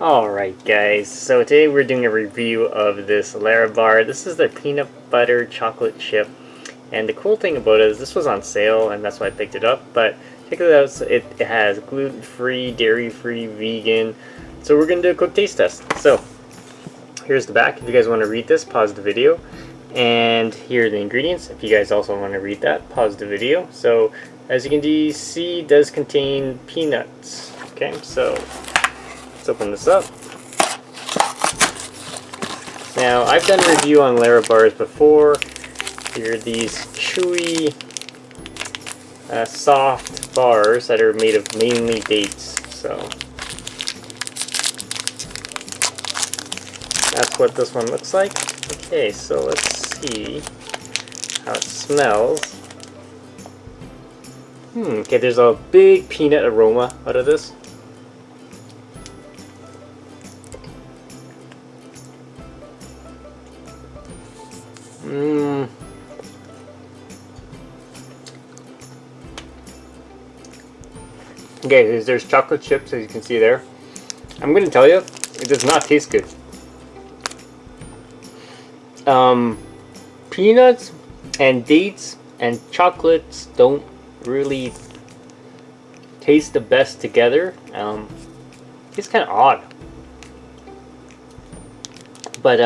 Alright guys, so today we're doing a review of this LaraBar. This is the peanut butter chocolate chip, and the cool thing about it is this was on sale and that's why I picked it up. But check it out, it has gluten-free, dairy-free, vegan. So we're going to do a quick taste test. So here's the back. If you guys want to read this, pause the video. And here are the ingredients. If you guys also want to read that, pause the video. So as you can see, it does contain peanuts. Okay, so let's open this up. Now, I've done a review on LaraBars before. Here are these chewy, soft bars that are made of mainly dates. So that's what this one looks like. Okay, so let's see how it smells. Okay, there's a big peanut aroma out of this. Okay, there's chocolate chips, as you can see there. I'm going to tell you, it does not taste good. Peanuts and dates and chocolates don't really taste the best together. It's kind of odd. But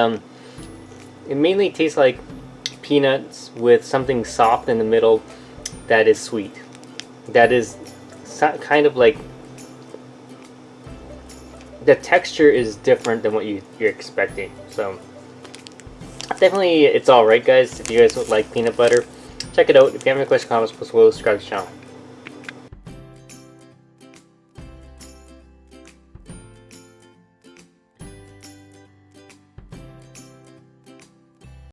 it mainly tastes like peanuts with something soft in the middle that is sweet. That is kind of like, the texture is different than what you're expecting. So definitely it's alright guys. If you guys would like peanut butter, check it out. If you have any questions, comments, post below, subscribe to the channel.